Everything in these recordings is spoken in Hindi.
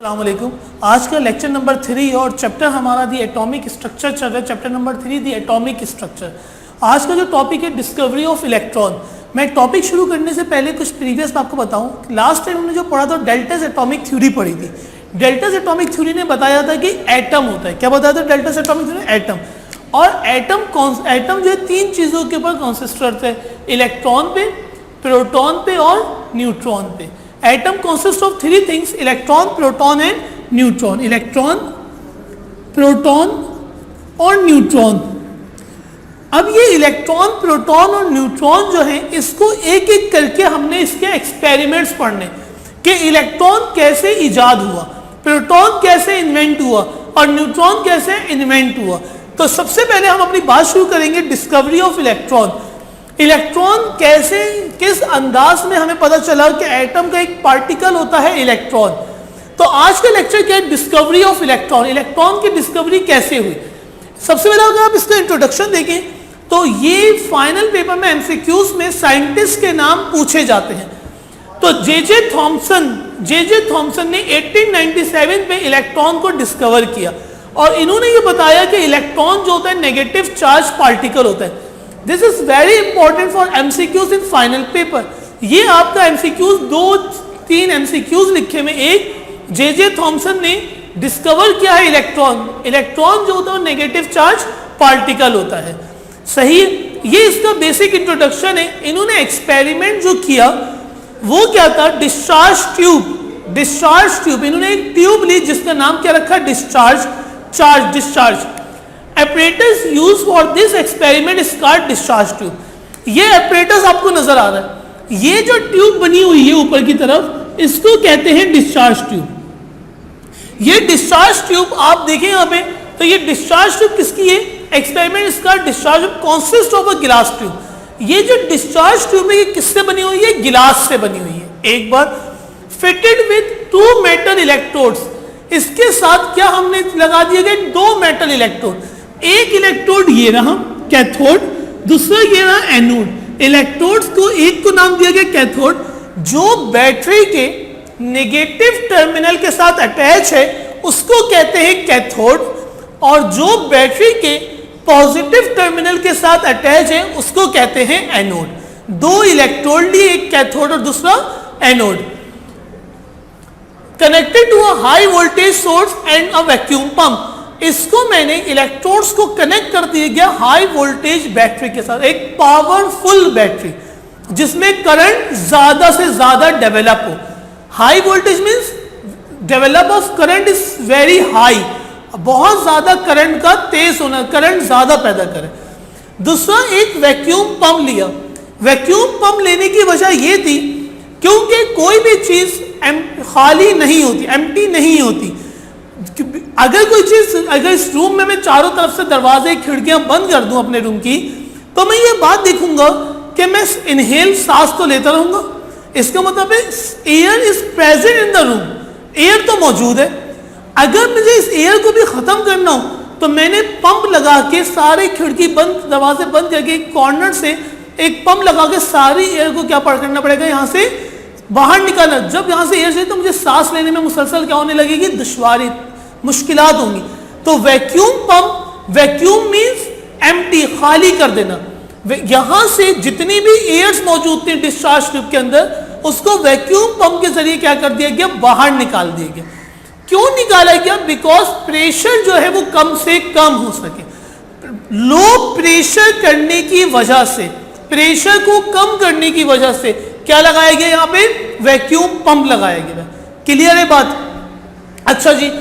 अस्सलाम वालेकुम। आज का लेक्चर नंबर 3 और चैप्टर हमारा दी एटॉमिक स्ट्रक्चर चल रहा है। चैप्टर नंबर 3 दी एटॉमिक स्ट्रक्चर। आज का जो टॉपिक है डिस्कवरी ऑफ इलेक्ट्रॉन। मैं टॉपिक शुरू करने से पहले कुछ प्रीवियस मैं आपको बताऊं। लास्ट टाइम हमने जो पढ़ा था डेल्टास एटॉमिक थ्योरी पढ़ी थी। डेल्टास एटॉमिक थ्योरी ने बताया था कि एटम होता है। क्या बताया था डेल्टास एटॉमिक थ्योरी? एटम। और एटम जो है तीन चीज़ों के ऊपर कॉन्सिस्ट करता है, इलेक्ट्रॉन पे, प्रोटॉन पे और न्यूट्रॉन पे। Atom consist of three things, electron, proton and neutron. Electron, proton और न्यूट्रॉन। अब ये इलेक्ट्रॉन, प्रोटॉन और न्यूट्रॉन जो है इसको एक एक करके हमने इसके एक्सपेरिमेंट्स पढ़ने कि इलेक्ट्रॉन कैसे इजाद हुआ, प्रोटॉन कैसे इन्वेंट हुआ और न्यूट्रॉन कैसे इन्वेंट हुआ। तो सबसे पहले हम अपनी बात शुरू करेंगे डिस्कवरी ऑफ इलेक्ट्रॉन। इलेक्ट्रॉन कैसे, किस अंदाज में हमें पता चला कि एटम का एक पार्टिकल होता है इलेक्ट्रॉन। तो आज का लेक्चर क्या है? Discovery of electron. इलेक्ट्रॉन की डिस्कवरी कैसे हुई। सबसे पहले अगर आप इसका इंट्रोडक्शन देखें तो ये फाइनल पेपर में एमसीक्यूज में साइंटिस्ट के नाम पूछे जाते हैं। तो जे थॉमसन ने 1897 में इलेक्ट्रॉन को डिस्कवर किया और इन्होंने ये बताया कि इलेक्ट्रॉन जो होता है नेगेटिव चार्ज पार्टिकल होता है। This is very important for MCQs in final paper. ये आपका एमसीक्यूज 2-3 एमसीक्यूज लिखे में, एक जे थॉमसन ने डिस्कवर किया है इलेक्ट्रॉन। इलेक्ट्रॉन जो होता है नेगेटिव चार्ज पार्टिकल होता है। सही, ये इसका बेसिक इंट्रोडक्शन है। इन्होंने एक्सपेरिमेंट जो किया वो क्या था? Discharge tube. इन्होंने एक ट्यूब ली जिसका नाम क्या रखा? Discharge. apparatus used for this experiment is called discharge tube. ये apparatus आपको नजर आ रहा है, ये जो ट्यूब बनी हुई है ऊपर की तरफ इसको कहते हैं डिस्चार्ज ट्यूब। ये डिस्चार्ज ट्यूब आप देखें यहाँ पे, तो ये डिस्चार्ज ट्यूब किसकी है? एक्सपेरिमेंट इसका discharge tube consist of a गिलास ट्यूब। ये जो डिस्चार्ज ट्यूब है ये किससे बनी हुई है? गिलास से बनी हुई है। एक बार फिटेड विद 2 मेटल इलेक्ट्रोड्स। इसके साथ क्या हमने लगा दिए गए? 2 मेटल इलेक्ट्रोड। एक इलेक्ट्रोड ये रहा कैथोड, दूसरा ये रहा एनोड। इलेक्ट्रोड्स को एक को नाम दिया गया कैथोड, जो बैटरी के नेगेटिव टर्मिनल के साथ अटैच है उसको कहते हैं कैथोड, और जो बैटरी के पॉजिटिव टर्मिनल के साथ अटैच है उसको कहते हैं एनोड। 2 इलेक्ट्रोड लिए, एक कैथोड और दूसरा anode. Connected to a high voltage source and a vacuum pump. इसको मैंने इलेक्ट्रोड्स को कनेक्ट कर दिया गया हाई वोल्टेज बैटरी के साथ, एक पावरफुल बैटरी जिसमें करंट ज्यादा से ज्यादा डेवलप हो। High voltage means develop of current is very high, बहुत ज्यादा करंट का तेज होना, करंट ज्यादा पैदा करे। दूसरा एक वैक्यूम पंप लिया। वैक्यूम पंप लेने की वजह यह थी क्योंकि कोई भी चीज खाली नहीं होती, एम्प्टी नहीं होती। अगर कोई चीज, अगर इस रूम में मैं चारों तरफ से दरवाजे खिड़कियां बंद कर दूं अपने रूम की, तो मैं ये बात देखूंगा कि मैं इनहेल सांस तो लेता रहूंगा। इसका मतलब है air is present in the room, air तो मौजूद है। अगर मुझे इस एयर को भी खत्म करना हो तो मैंने पंप लगा के सारे खिड़की बंद, दरवाजे बंद करके कॉर्नर से एक पंप लगा के सारी एयर को क्या करना पड़ेगा? यहाँ से बाहर निकालना। जब यहाँ से एयर से तो मुझे सांस लेने में मुसलसल क्या होने लगेगी? दुश्वारी, मुश्किलात होंगी। तो vacuum pump, vacuum means empty, खाली कर देना। यहां से जितनी भी एयर्स मौजूद थी डिस्चार्ज ट्यूब के अंदर, उसको वैक्यूम पंप के जरिए क्या कर दिया गया? बाहर निकाल दिया गया। क्यों निकाला गया? बिकॉज प्रेशर जो है वो कम से कम हो सके। लो प्रेशर करने की वजह से, प्रेशर को कम करने की वजह से क्या लगाया गया? यहाँ पे वैक्यूम पंप लगाया गया। क्लियर है बात? अच्छा जी,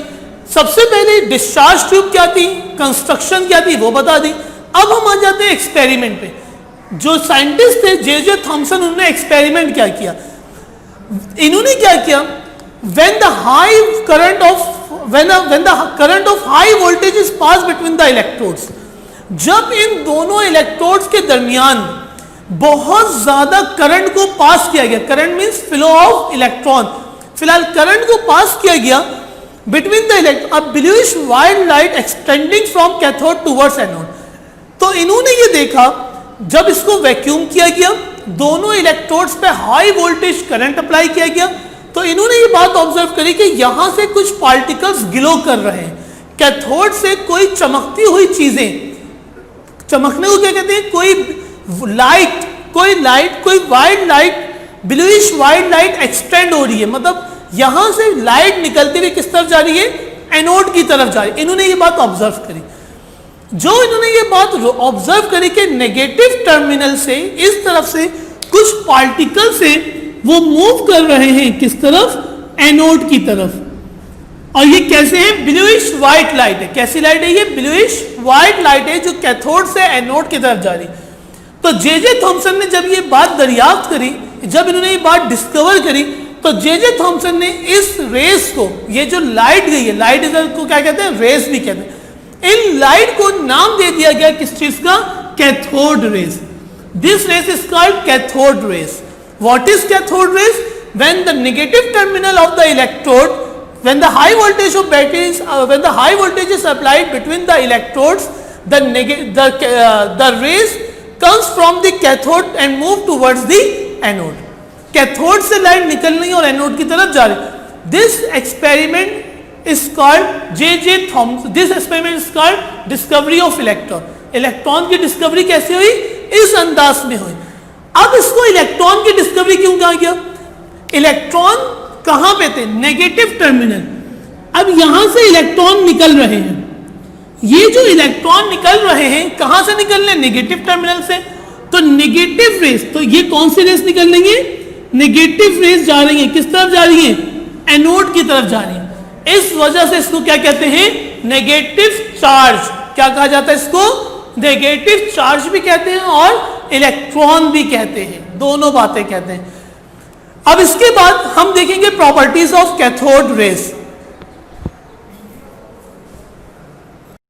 सबसे पहले डिस्चार्ज ट्यूब क्या थी, कंस्ट्रक्शन क्या थी वो बता दी। अब हम आ जाते हैं एक्सपेरिमेंट पे। जो साइंटिस्ट थे जे थॉमसन, उन्होंने एक्सपेरिमेंट क्या किया? इन्होंने क्या किया? when the current of high voltage is passed between the electrodes, जब इन दोनों इलेक्ट्रोड्स के दरमियान बहुत ज्यादा करंट को पास किया गया, current means flow of electron, फिलहाल करंट को पास किया गया between the electron, a bluish white light extending from cathode towards anode. तो इन्होंने ये देखा जब इसको वैक्यूम किया गया, दोनों इलेक्ट्रोड्स पे हाई वोल्टेज करंट अप्लाई किया गया, तो इन्होंने ये बात ऑब्जर्व करी कि यहां से कुछ पार्टिकल्स ग्लो कर रहे हैं। कैथोड से कोई चमकती हुई चीजें, चमकने को क्या कहते हैं, कोई लाइट, कोई white light, bluish white light extend हो रही है, मतलब यहां से लाइट निकलती हुई किस तरफ जा रही है, एनोड की तरफ जा रही है। इन्होंने ये बात ऑब्जर्व करी। जो इन्होंने ये बात ऑब्जर्व करी कि नेगेटिव टर्मिनल से इस तरफ से कुछ पार्टिकल से वो मूव कर रहे हैं किस तरफ, एनोड की तरफ। और ये कैसे है, ब्लूइश वाइट लाइट है। कैसी लाइट है ये, ब्लूइश वाइट लाइट है जो कैथोड से एनोड की तरफ जा रही। तो जे थॉमसन ने जब ये बात दरियाफ्त करी, जब इन्होंने ये बात डिस्कवर करी, तो जे थॉमसन ने इस रेस को, ये जो लाइट गई है, लाइट को क्या कहते हैं, रेस भी कहते हैं, इन लाइट को नाम दे दिया गया किस चीज का, cathode rays. This rays is called cathode rays. What is cathode rays? When the negative terminal of the electrode, when the high voltage of batteries, when the high voltage is applied between the electrodes, the rays comes from the cathode and move towards the anode. Cathode से लाइट निकल रही है और एनोड की तरफ जा रही। This experiment is called J Thomson, this experiment is called discovery of electron. Electron की डिस्कवरी कैसे हुई, इस अंदाज में हुई। अब इसको इलेक्ट्रॉन की डिस्कवरी क्यों कहा गया? इलेक्ट्रॉन कहां पे थे, नेगेटिव टर्मिनल। अब यहां से इलेक्ट्रॉन निकल रहे हैं। ये जो इलेक्ट्रॉन निकल रहे हैं कहां से निकल रहे हैं, नेगेटिव टर्मिनल से। तो नेगेटिव रेस, तो ये कौन सी रेस निकल रही है, नेगेटिव रेस जा रही है, किस तरफ जा रही है, एनोड की तरफ जा रही है। इस वजह से इसको क्या कहते हैं, नेगेटिव चार्ज। क्या कहा जाता है इसको, नेगेटिव चार्ज भी कहते हैं और इलेक्ट्रॉन भी कहते हैं, दोनों बातें कहते हैं। अब इसके बाद हम देखेंगे प्रॉपर्टीज ऑफ कैथोड रेस।